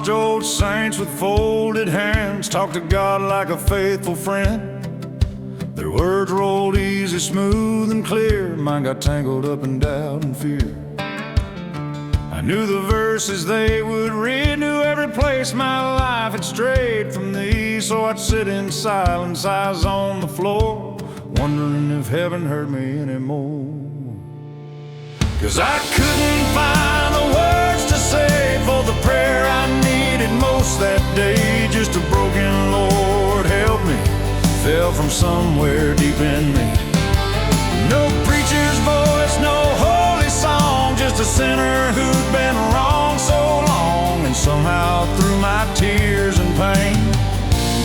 watched old saints with folded hands talk to God like a faithful friend. Their words rolled easy, smooth and clear. Mine got tangled up in doubt and fear. I knew the verses they would read, knew every place my life had strayed from thee. So I'd sit in silence, eyes on the floor, wondering if heaven heard me anymore. 'Cause I couldn't find the words to say for the prayer I needed most that day. Just a broken Lord help me fell from somewhere deep in me. No preacher's voice, no holy song, just a sinner who'd been wrong so long. And somehow through my tears and pain,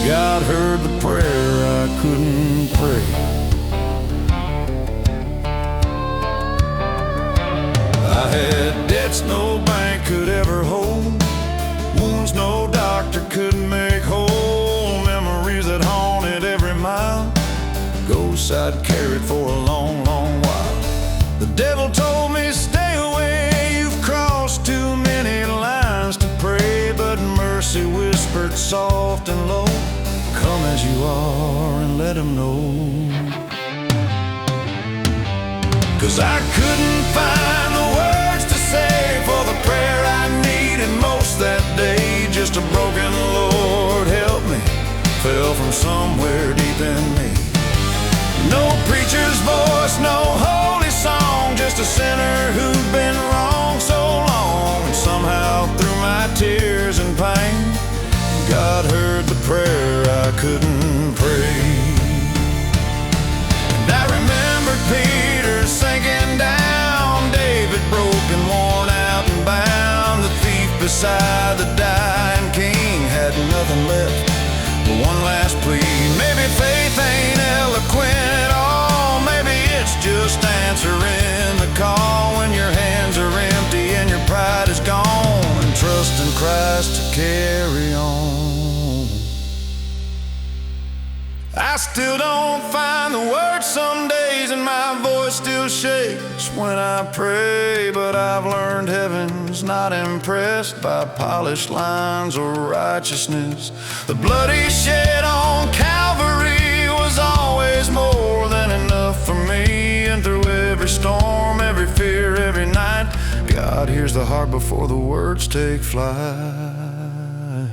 God heard the prayer I couldn't pray. I had debts no bank could ever hold, wounds no doctor could make whole, memories that haunted every mile, ghosts I'd carried for a long, long while. The devil told me stay away, you've crossed too many lines to pray. But mercy whispered soft and low, come as you are and let him know. 'Cause I couldn't find the words to say for the prayer I needed most that day. Just a broken Lord help me fell from somewhere deep in me. No preacher's voice, no holy song, just a sinner who'd been wrong so long. And somehow through my tears and pain, God heard the prayer I couldn't pray. And I remembered Peter sinking down, David broken, worn out and bound. The thief beside the dying king had nothing left but one last plea. Maybe faith ain't eloquent at all, maybe it's just answering the call when your hands are empty and your pride is gone, and trust in Christ to carry on. I still don't find the words some days, and my voice still shakes when I pray. But I've learned heaven's not impressed by polished lines or righteousness. The blood he shed on Calvary was always more than enough for me. And through every storm, every fear, every night, God hears the heart before the words take flight.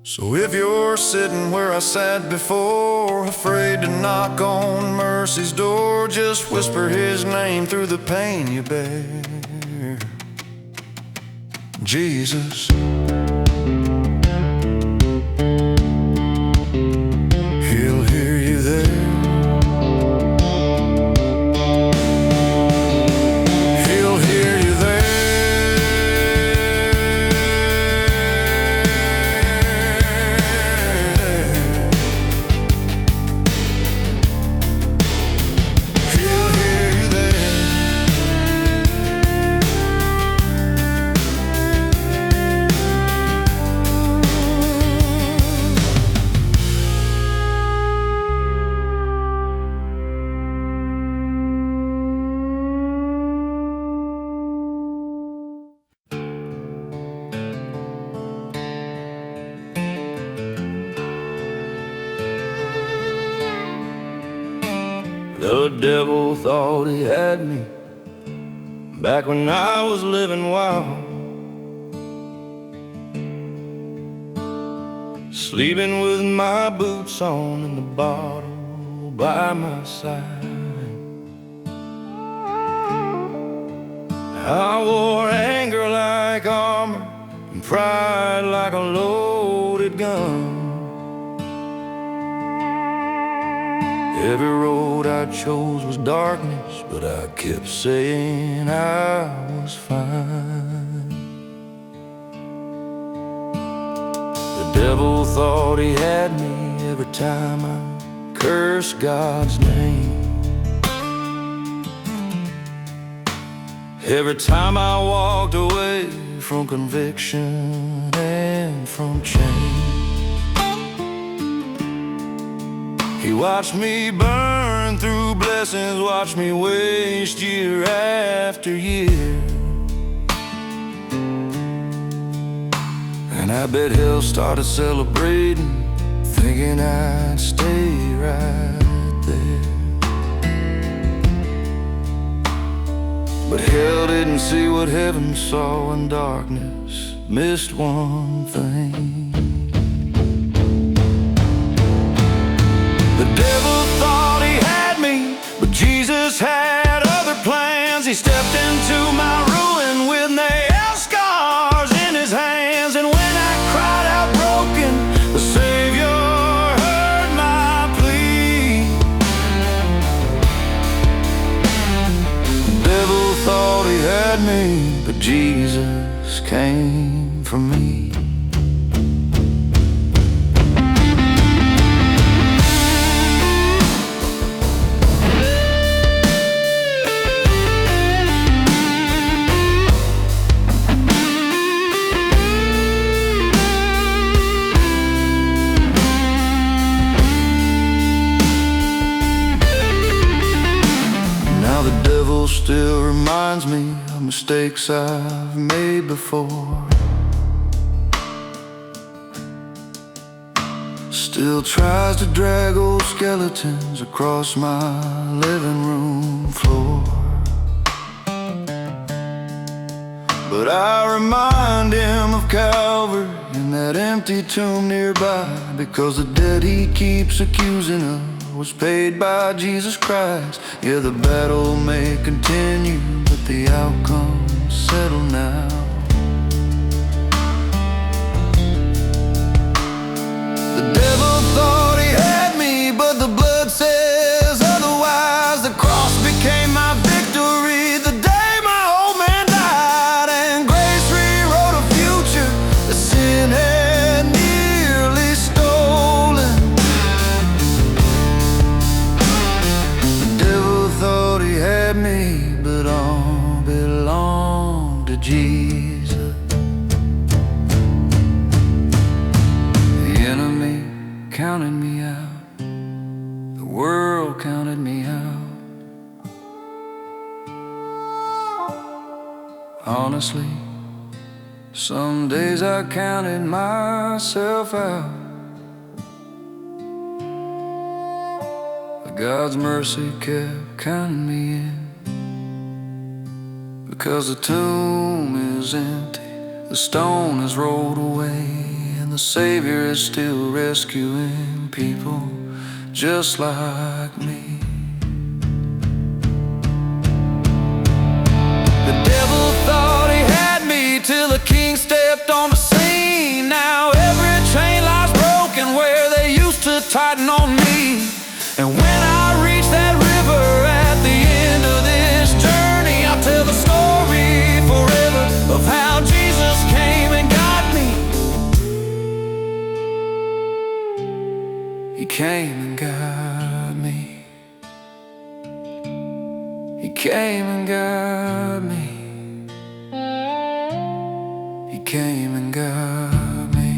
So if you're sitting where I sat before, afraid to knock on Mercy's door, just whisper his name through the pain you bear. Jesus. He'll hear you there. The devil thought he had me back when I was living wild, sleeping with my boots on and the bottle by my side. I wore anger like armor and pride like a loaded gun. Every road I chose was darkness, but I kept saying I was fine. The devil thought he had me every time I cursed God's name. Every time I walked away from conviction and from change. He watched me burn through blessings, watched me waste year after year. I bet hell started celebrating, thinking I'd stay right there. But hell didn't see what heaven saw, and darkness missed one thing. The devil thought he had me, but Jesus had other plans. He stepped into my ruin with nail scars in his hands. And when I cried out broken, the Savior heard my plea. The devil thought he had me, but Jesus came for me. Still reminds me of mistakes I've made before. Still tries to drag old skeletons across my living room floor. But I remind him of Calvary and that empty tomb nearby, because the debt he keeps accusing of was paid by Jesus Christ. Yeah, the battle may continue, but the outcome's settled now. The devil thought he had me, but the blood says otherwise. The cross became my victory the day my old man died, and grace rewrote a future that sin had nearly stolen. Thought he had me, but all belonged to Jesus. The enemy counted me out, the world counted me out. Honestly, some days I counted myself out. God's mercy kept counting me in, because the tomb is empty, the stone is rolled away, and the Savior is still rescuing people just like me. The devil thought he had me till the King stepped on the scene. Now every chain lies broken where they used to tighten on me. And when I reach that river at the end of this journey, I'll tell the story forever of how Jesus came and got me. He came and got me. He came and got me. He came and got me.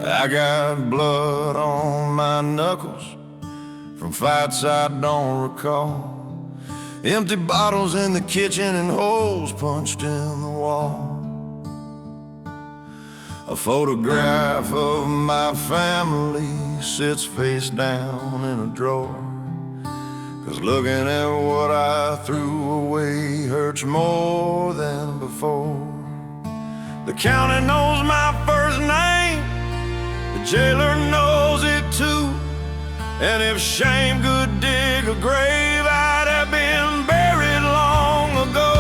I got blood on my knuckles from fights I don't recall, empty bottles in the kitchen and holes punched in the wall. A photograph of my family sits face down in a drawer, 'cause looking at what I threw away hurts more than before. The county knows my first name, the jailer knows it too, and if shame could dig a grave, I'd have been buried long ago.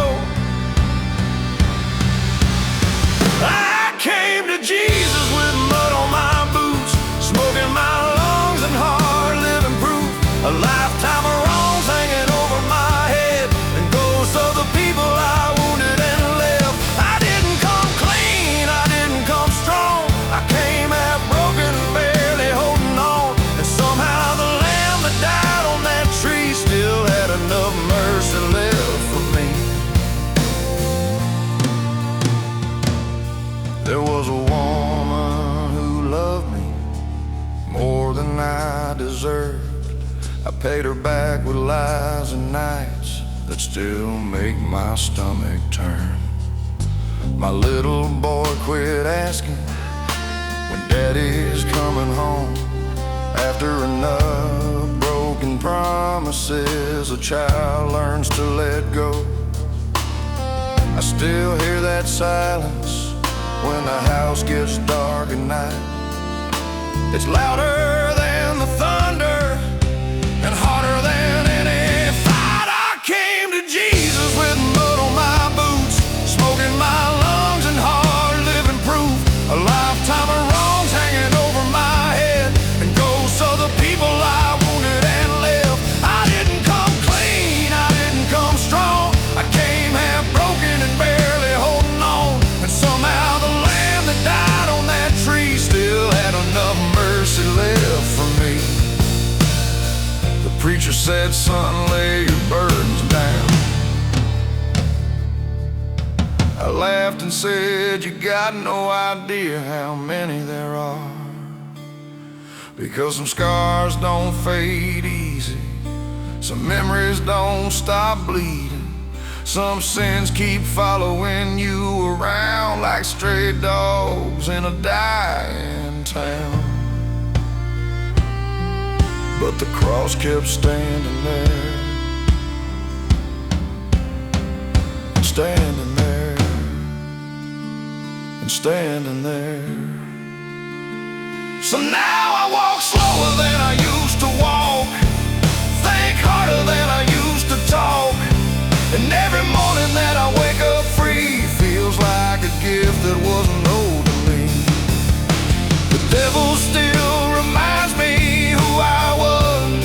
deserved. I paid her back with lies and nights that still make my stomach turn. My little boy quit asking when daddy's coming home. After enough broken promises, a child learns to let go. I still hear that silence when the house gets dark at night. It's louder than the thunder and harder than any fight. I came to Jesus with mud on my boots, smoke in my lungs and hard living proof. A lifetime of wrongs hanging over my head and ghosts of the people I wounded and left. I didn't come clean, I didn't come strong. I came half broken and barely holding on. And somehow the lamb that died on that tree still had enough mercy left for me. The preacher said, son, lay your burdens down. I laughed and said, you got no idea how many there are. Because some scars don't fade easy, some memories don't stop bleeding, some sins keep following you around like stray dogs in a dying town. But the cross kept standing there, and standing there, and standing there. So now I walk slower than I used to walk, think harder than I used to talk. And every morning that I wake up free feels like a gift that wasn't owed to me. The devil still reminds me who I was,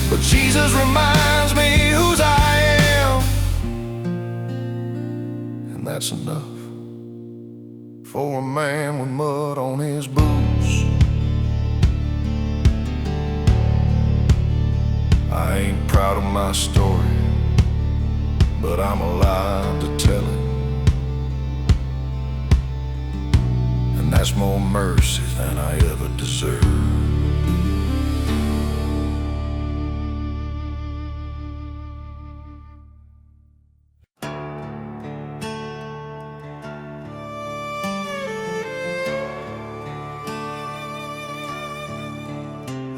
but Jesus reminds me whose I am. And that's enough for a man with mud on his boots. I ain't proud of my story, but I'm alive to tell it. And that's more mercy than I ever deserved.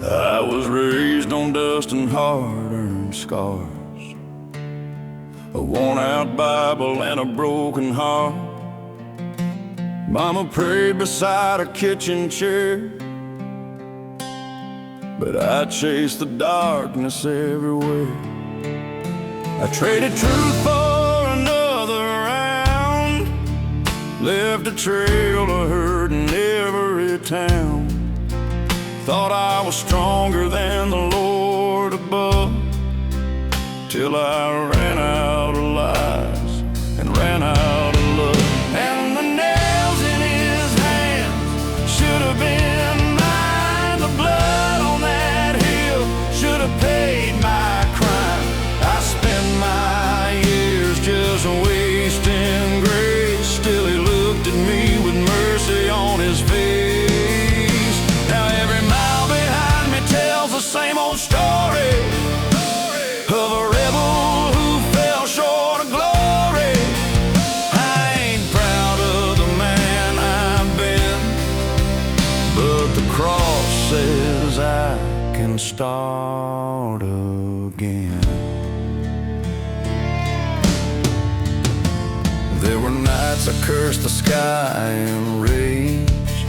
I was raised on dust and hard-earned scars, a worn-out Bible and a broken heart. Mama prayed beside a kitchen chair, but I chased the darkness everywhere. I traded truth for another round, left a trail of hurt in every town. Thought I was stronger than the Lord above, till I ran out of lies and ran out of love. And the nails in his hands should have been mine. The blood on that hill should have paid my crime. I spent my years just wasting grace, still he looked at me with mercy on his face. Same old story of a rebel who fell short of glory. I ain't proud of the man I've been, but the cross says I can start again. There were nights I cursed the sky and rage,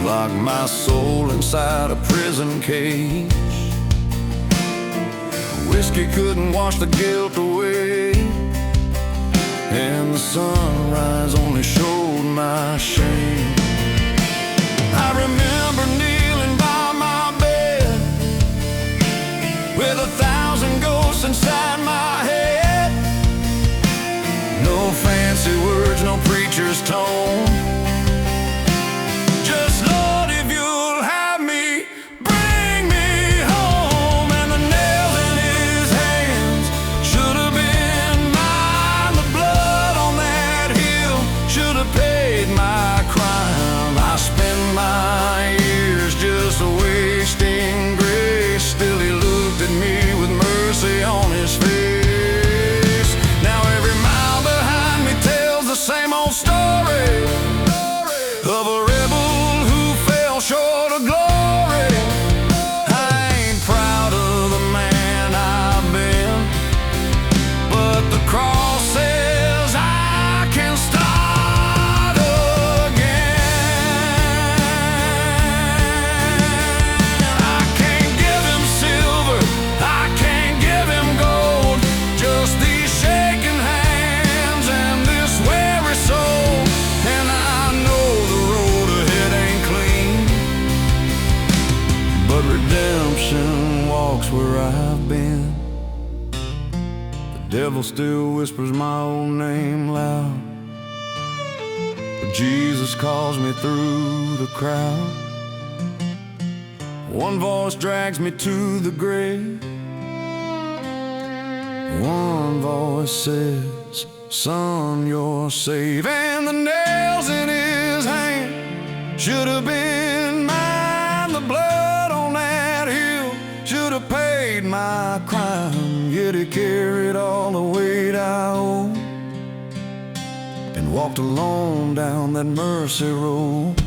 locked my soul inside a prison cage. Whiskey couldn't wash the guilt away, and the sunrise only showed my shame. I remember kneeling by my bed with 1,000 ghosts inside my head. No fancy words, no preacher's tone, just Lord, if you'll have me, bring me home. And the nails in his hands should have been mine. The blood on that hill should have paid my crime. I spent my years just devil still whispers my old name loud, but Jesus calls me through the crowd. One voice drags me to the grave, one voice says, son, you're safe. And the nails in his hand should have been mine. The blood on that hill should have paid my crime. Yet he carried all the weight I owe and walked alone down that mercy road.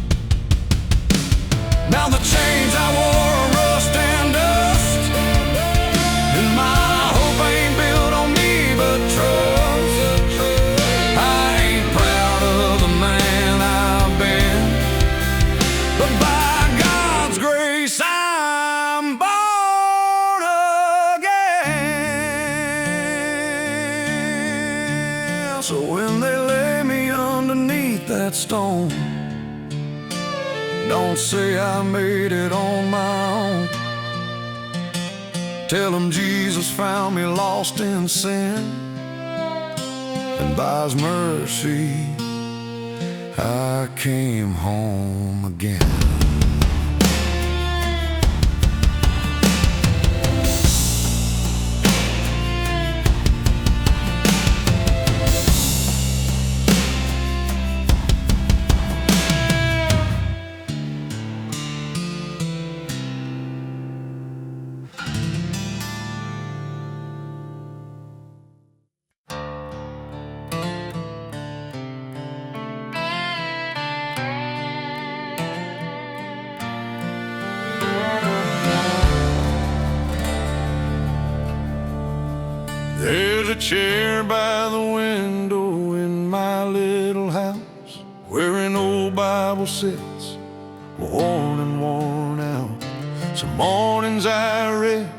Now the chains I wore are rust and dust, and my hope ain't built on me but trust. I ain't proud of the man I've been, but by God's grace I'm born again. So when they lay me underneath that stone, don't say I made it on my own. Tell them Jesus found me lost in sin, and by his mercy I came home again. There's a chair by the window in my little house where an old Bible sits, worn and worn out. Some mornings I read,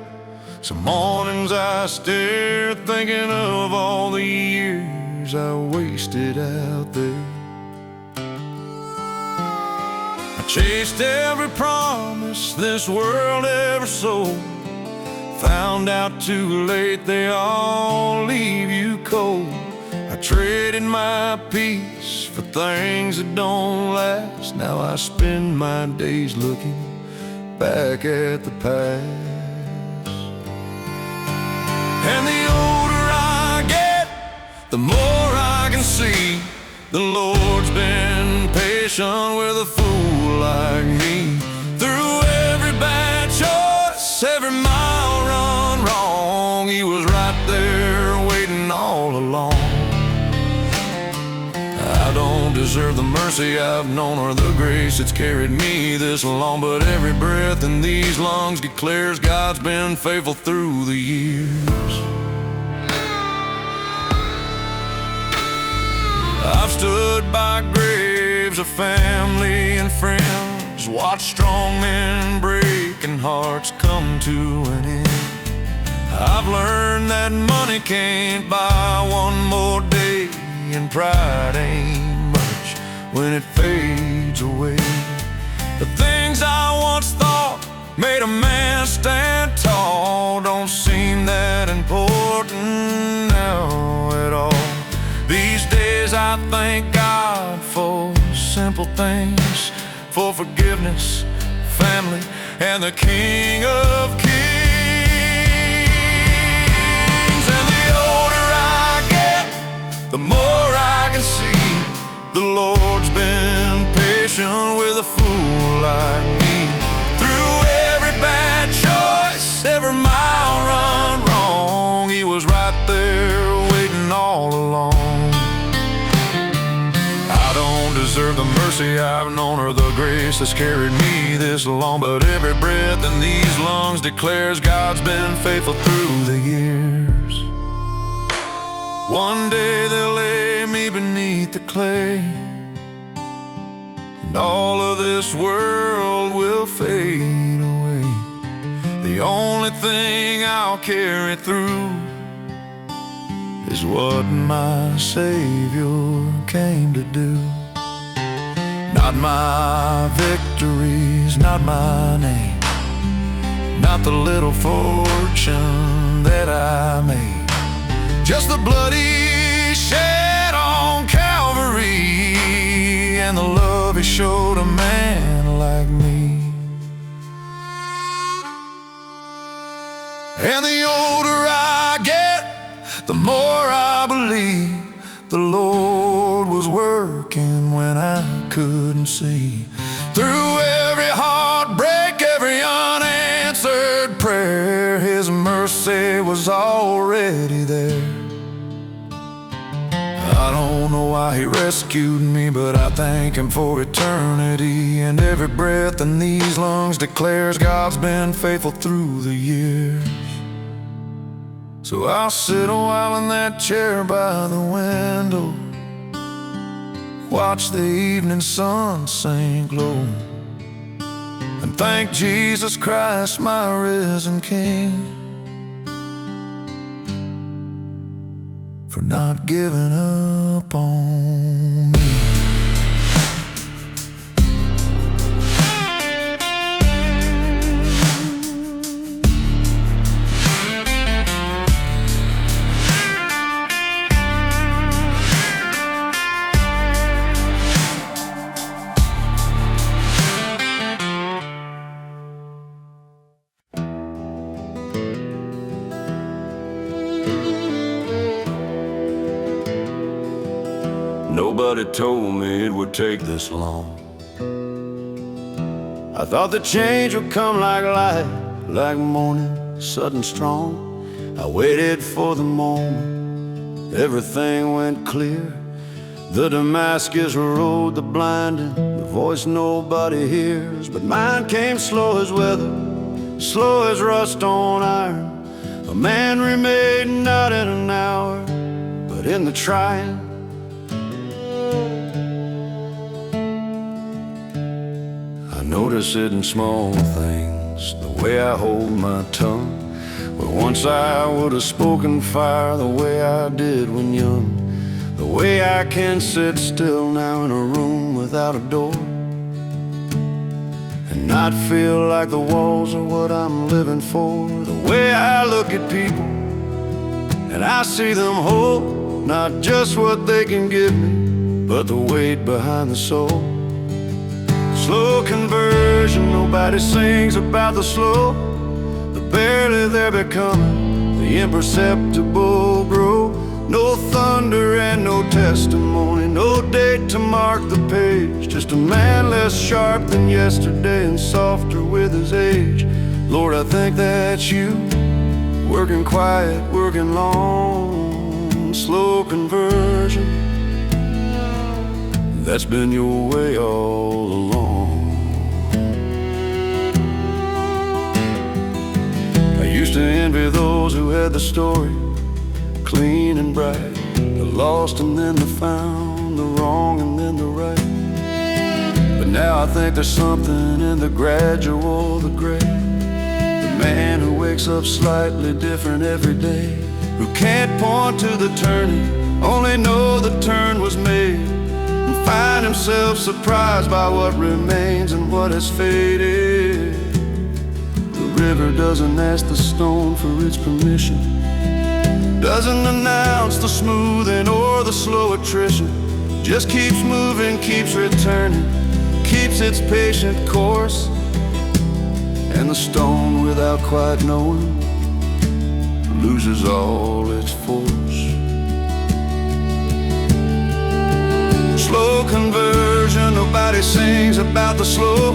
some mornings I stare, thinking of all the years I wasted out there. I chased every promise this world ever sold, found out too late they all leave you cold. I traded my peace for things that don't last. Now I spend my days looking back at the past. And the older I get, the more I can see the Lord's been patient with a fool like me. Through every bad choice, every mile run wrong, he was right there waiting all along. I don't deserve the mercy I've known or the grace that's carried me this long, but every breath in these lungs declares God's been faithful through the years. I've stood by graves of family and friends, watched strong men break and hearts come to an end. I've learned that money can't buy one more day, and pride ain't much when it fades away. The things I once thought made a man stand tall don't seem that important now at all. These days I thank God for simple things, for forgiveness, family, and the King of Kings. And the older I get, the more I can see the Lord's been patient with a fool like me. Through every bad choice, every mile run wrong, he was right there waiting all along. I don't deserve the mercy I've known or the grace that's carried me this long, but every breath in these lungs declares God's been faithful through the years. One day they'll lay me beneath the clay, and all of this world will fade away. The only thing I'll carry through is what my Savior came to do. Not my victories, not my name, not the little fortune that I made. Just the blood He shed on Calvary, and the love He showed a man like me. And the older I get, the more I believe the Lord was working when I couldn't see. Through every heartbreak, every unanswered prayer, His mercy was already there. I don't know why He rescued me, but I thank Him for eternity. And every breath in these lungs declares God's been faithful through the years. So I'll sit a while in that chair by the window, watch the evening sun sink low, and thank Jesus Christ, my risen King, for not giving up on me. Nobody told me it would take this long. I thought the change would come like light, like morning, sudden strong. I waited for the moment, everything went clear. The Damascus road, the blinding, the voice nobody hears. But mine came slow as weather, slow as rust on iron. A man remade not in an hour, but in the trying. Notice it in small things, the way I hold my tongue. Where once I would have spoken fire, the way I did when young. The way I can sit still now in a room without a door, and not feel like the walls are what I'm living for. The way I look at people, and I see them whole, not just what they can give me, but the weight behind the soul. Slow conversion, nobody sings about the slow, the barely they're becoming, the imperceptible grow. No thunder and no testimony, no date to mark the page. Just a man less sharp than yesterday and softer with his age. Lord, I think that's you, working quiet, working long. Slow conversion, that's been your way all along. I used to envy those who had the story clean and bright, the lost and then the found, the wrong and then the right. But now I think there's something in the gradual, the gray, the man who wakes up slightly different every day, who can't point to the turning, only know the turn was made, and find himself surprised by what remains and what has faded. The river doesn't ask the stone for its permission, doesn't announce the smoothing or the slow attrition, just keeps moving, keeps returning, keeps its patient course. And the stone, without quite knowing, loses all its force. Slow conversion, nobody sings about the slow,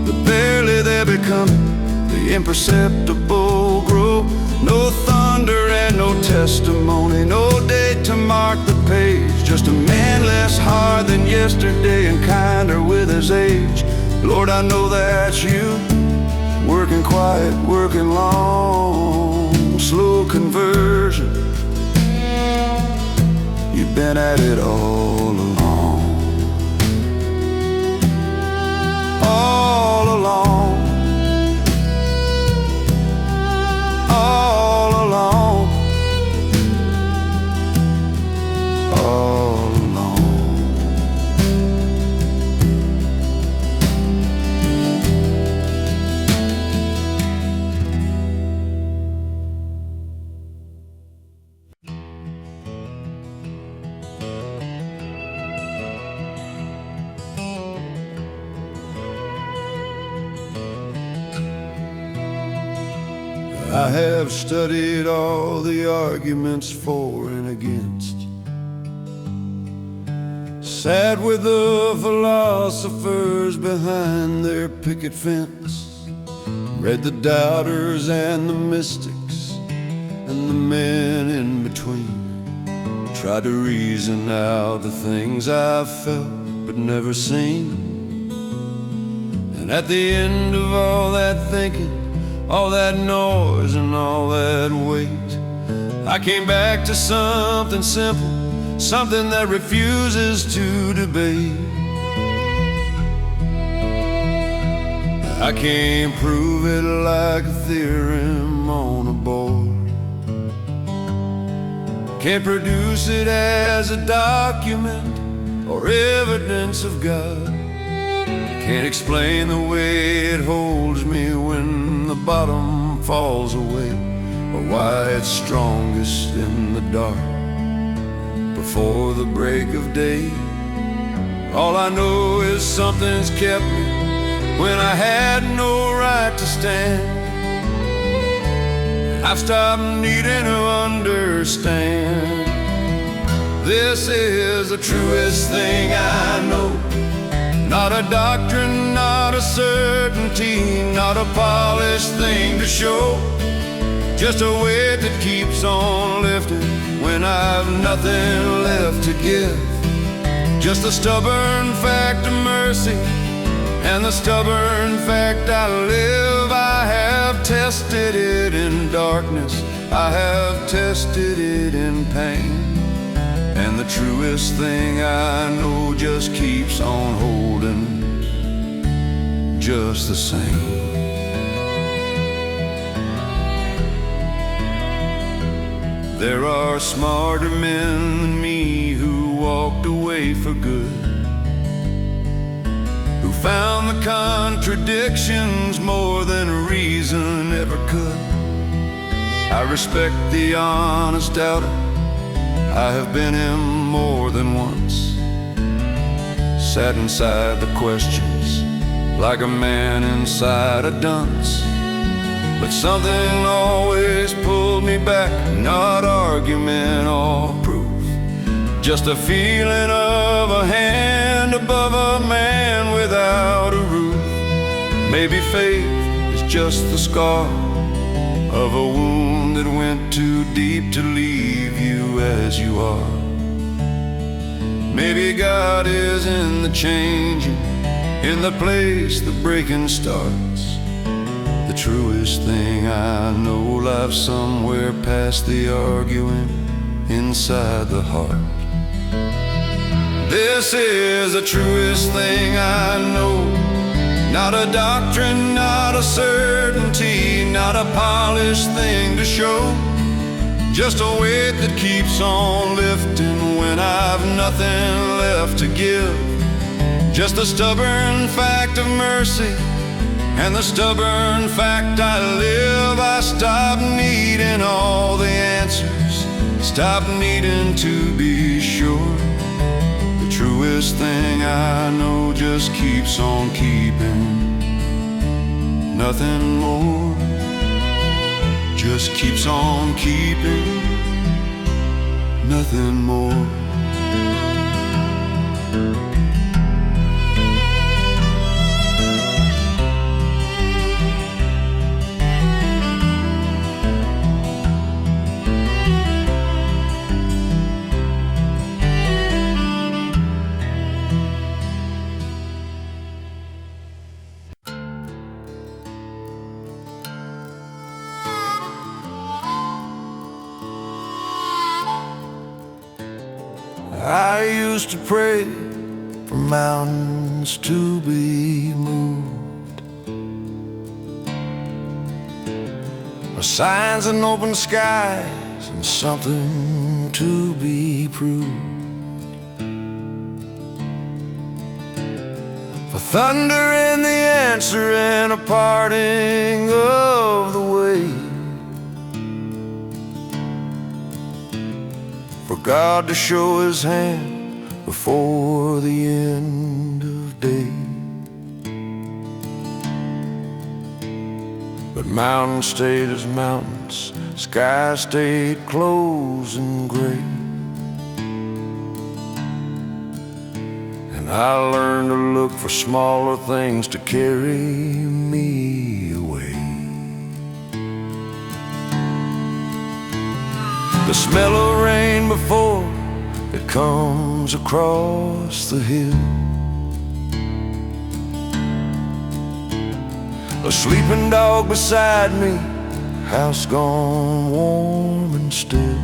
the barely they're becoming, the imperceptible grow. No thunder and no testimony, no date to mark the page. Just a man less hard than yesterday and kinder with his age. Lord, I know that's you, working quiet, working long. Slow conversion, you've been at it all along. All along. All along. All along. I have studied all the arguments for and against, sat with the philosophers behind their picket fence, read the doubters and the mystics and the men in between, tried to reason out the things I've felt but never seen. And at the end of all that thinking, all that noise and all that weight, I came back to something simple, something that refuses to debate. I can't prove it like a theorem on a board, can't produce it as a document or evidence of God, can't explain the way it holds me when the bottom falls away, or why it's strongest in the dark before the break of day. All I know is something's kept me when I had no right to stand. I've stopped needing to understand. This is the truest thing I know. Not a doctrine, not a certainty, not a polished thing to show, just a weight that keeps on lifting when I've nothing left to give. Just the stubborn fact of mercy and the stubborn fact I live. I have tested it in darkness, I have tested it in pain, and the truest thing I know just keeps on holding just the same. There are smarter men than me who walked away for good, who found the contradictions more than reason ever could. I respect the honest doubter, I have been him more than once, sat inside the questions like a man inside a dunce. But something always pulled me back, not argument or proof, just a feeling of a hand above a man without a roof. Maybe faith is just the scar of a wound that went too deep to leave you as you are. Maybe God is in the changing, in the place the breaking starts. The truest thing I know lies somewhere past the arguing inside the heart. This is the truest thing I know. Not a doctrine, not a certainty, not a polished thing to show, just a weight that keeps on lifting when I've nothing left to give. Just the stubborn fact of mercy and the stubborn fact I live. I stopped needing all the answers, stopped needing to be sure. The truest thing I know just keeps on keeping, nothing more. Just keeps on keeping, nothing more. I used to pray for mountains to be moved, for signs and open skies and something to be proved, for thunder and the answer and a parting of the way, for God to show His hand before the end of day. But mountains stayed as mountains, sky stayed closed and gray. And I learned to look for smaller things to carry me away. The smell of rain before it comes across the hill, a sleeping dog beside me, house gone warm and still.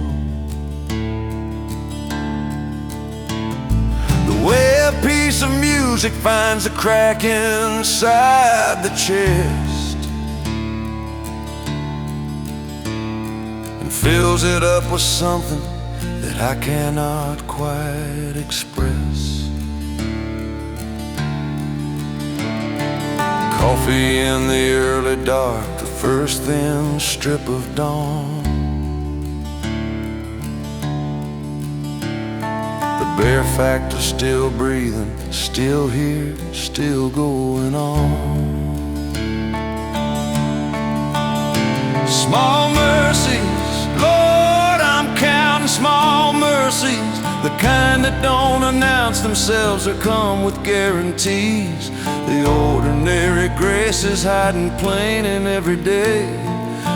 The way a piece of music finds a crack inside the chest and fills it up with something that I cannot quite express. Coffee in the early dark, the first thin strip of dawn. The bare fact of still breathing, still here, still going on. Small mercies, Lord, I'm counting small mercies, the kind that don't announce themselves or come with guarantees. The ordinary grace is hiding plain in every day.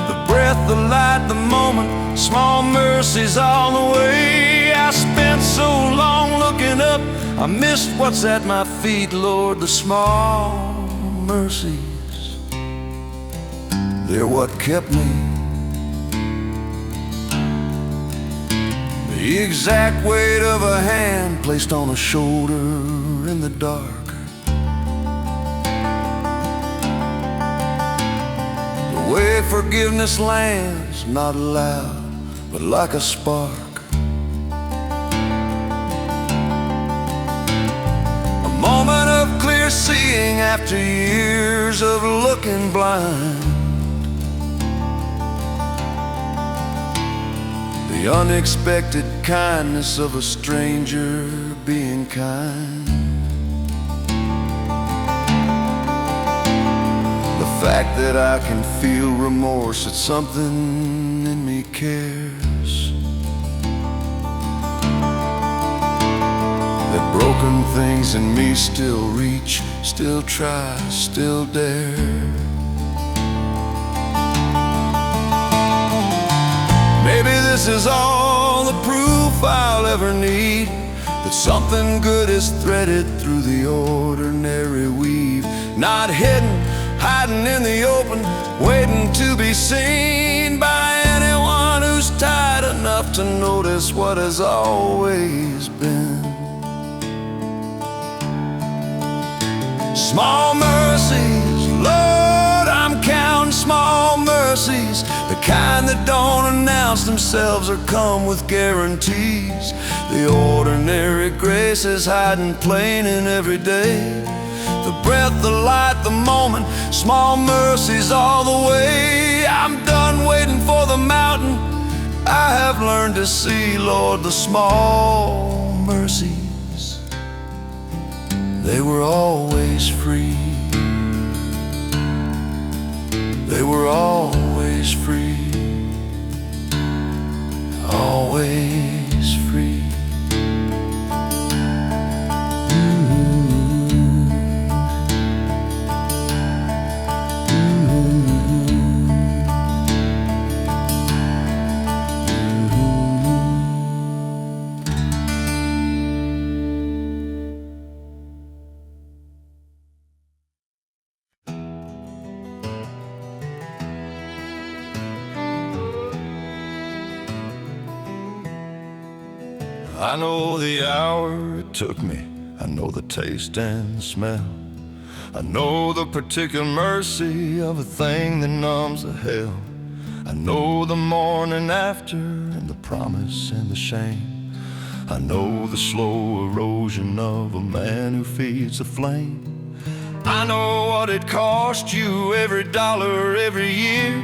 The breath, the light, the moment, small mercies all the way. I spent so long looking up, I missed what's at my feet, Lord. The small mercies, they're what kept me. The exact weight of a hand placed on a shoulder in the dark. The way forgiveness lands, not loud, but like a spark. A moment of clear seeing after years of looking blind. The unexpected kindness of a stranger being kind. The fact that I can feel remorse, it's something in me cares. That broken things in me still reach, still try, still dare. Maybe this is all the proof I'll ever need, that something good is threaded through the ordinary weave. Not hidden, hiding in the open, waiting to be seen by anyone who's tired enough to notice what has always been. Small mercies, Lord, I'm counting small mercies, the kind that don't announce themselves or come with guarantees. The ordinary grace is hiding plain in every day. The breath, the light, the moment, small mercies all the way. I'm done waiting for the mountain, I have learned to see, Lord, the small mercies, they were always free. They were always free. Always free. I know the hour it took me, I know the taste and smell, I know the particular mercy of a thing that numbs the hell. I know the morning after and the promise and the shame. I know the slow erosion of a man who feeds the flame. I know what it cost you every dollar every year.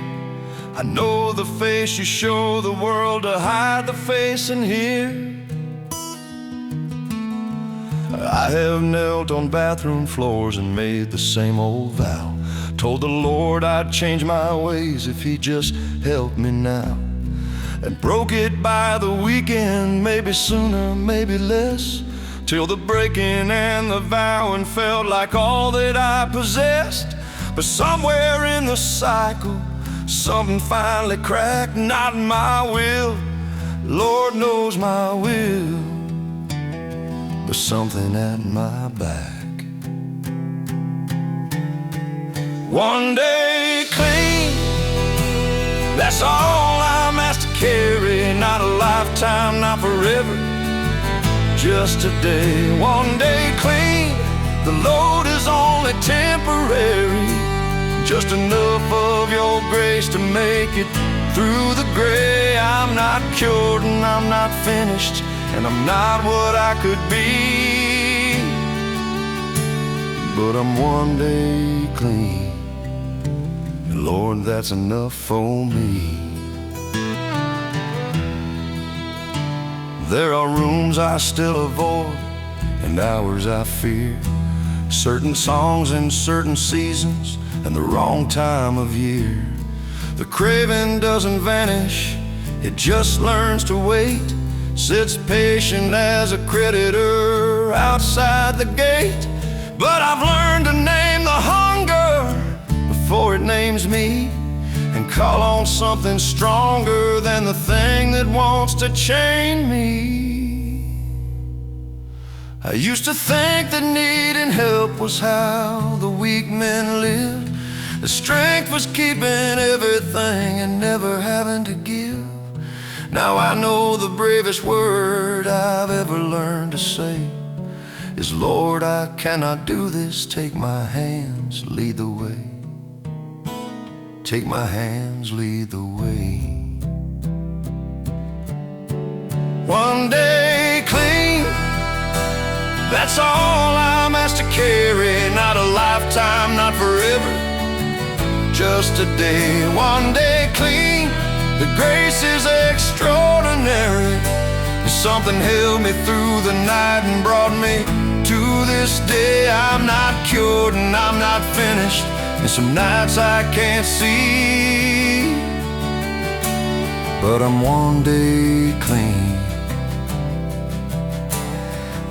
I know the face you show the world to hide the face in here. I have knelt on bathroom floors and made the same old vow Told the Lord I'd change my ways if He'd just help me now, and broke it by the weekend, maybe sooner, maybe less, till the breaking and the vowing felt like all that I possessed. But somewhere in the cycle, something finally cracked. Not my will, Lord knows my will, but something at my back. One day clean, that's all I'm asked to carry. Not a lifetime, not forever, just a day. One day clean, the load is only temporary, just enough of your grace to make it through the gray. I'm not cured and I'm not finished, and I'm not what I could be, but I'm one day clean. Lord, that's enough for me. There are rooms I still avoid and hours I fear, certain songs in certain seasons and the wrong time of year. The craving doesn't vanish, it just learns to wait, sits patient as a creditor outside the gate. But I've learned to name the hunger before it names me, and call on something stronger than the thing that wants to chain me. I used to think that needing help was how the weak men lived, the strength was keeping everything and never having to give. Now I know the bravest word I've ever learned to say is, Lord, I cannot do this, take my hands, lead the way. Take my hands, lead the way. One day clean, that's all I'm asked to carry. Not a lifetime, not forever, just a day. One day clean, the grace is extraordinary. Something held me through the night and brought me to this day. I'm not cured and I'm not finished, and some nights I can't see, but I'm one day clean.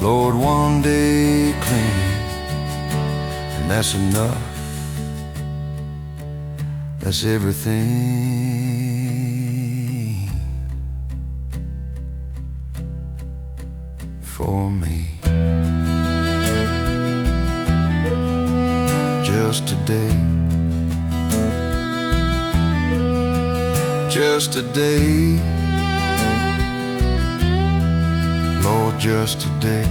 Lord, one day clean, and that's enough. That's everything for me. Just a day, just a day, Lord, just a day.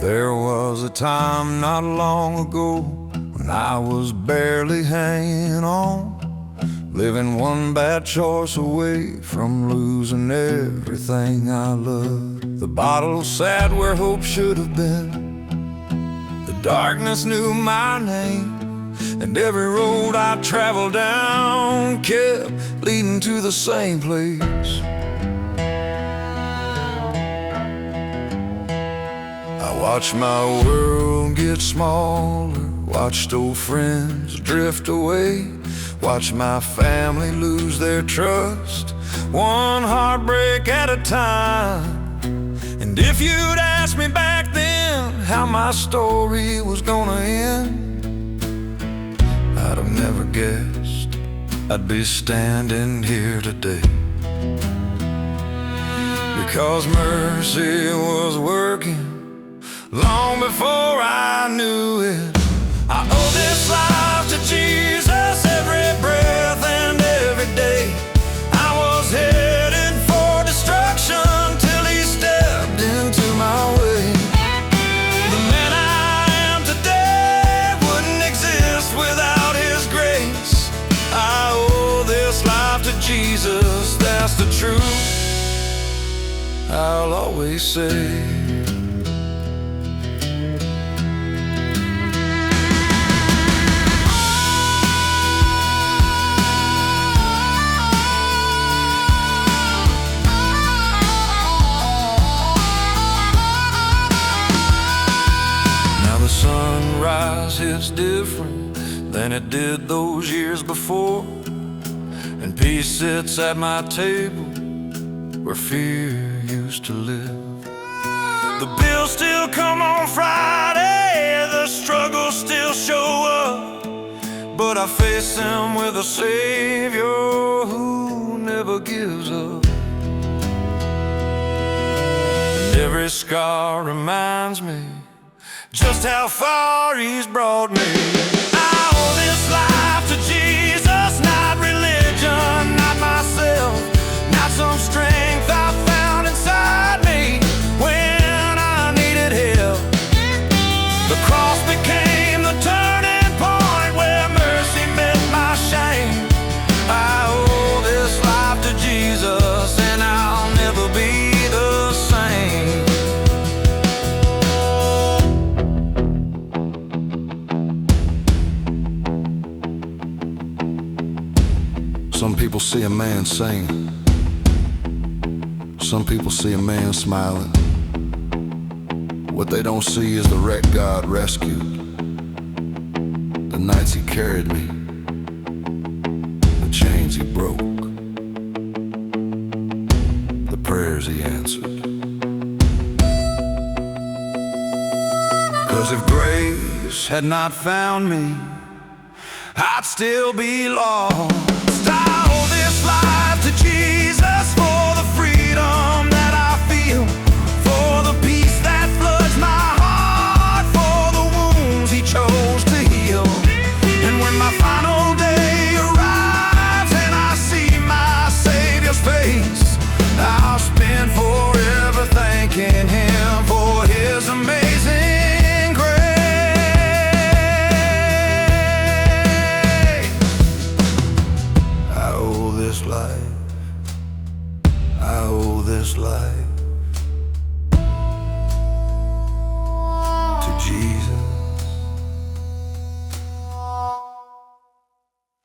There was a time not long ago when I was barely hanging on, living one bad choice away from losing everything I loved. The bottle sat where hope should have been, the darkness knew my name, and every road I traveled down kept leading to the same place. Watched my world get smaller, watched old friends drift away, watched my family lose their trust, one heartbreak at a time. And if you'd asked me back then how my story was gonna end, I'd have never guessed I'd be standing here today. Because mercy was working long before I knew it. I owe this life to Jesus, every breath and every day. I was headed for destruction till He stepped into my way. The man I am today wouldn't exist without His grace. I owe this life to Jesus, that's the truth. I I'll always say. Now the sunrise hits different than it did those years before, and peace sits at my table where fear used to live. The bills still come on Friday, the struggles still show up, but I face them with a Savior who never gives up. And every scar reminds me just how far He's brought me. I owe this life to Jesus, not religion, not myself, not some strength I found inside me when I needed help. The cross became the turning point where mercy met my shame. I owe this life to Jesus, and I'll never be the same. Some people see a man singing, some people see a man smiling. What they don't see is the wreck God rescued, the nights He carried me, the chains He broke, the prayers He answered. 'Cause if grace had not found me, I'd still be lost. I owe this life to Jesus for the freedom that I feel, for the peace that floods my heart, for the wounds He chose to heal. And when my final day arrives and I see my Savior's face, I'll spend forever thanking Him for His amazing grace. I owe this life, I owe this life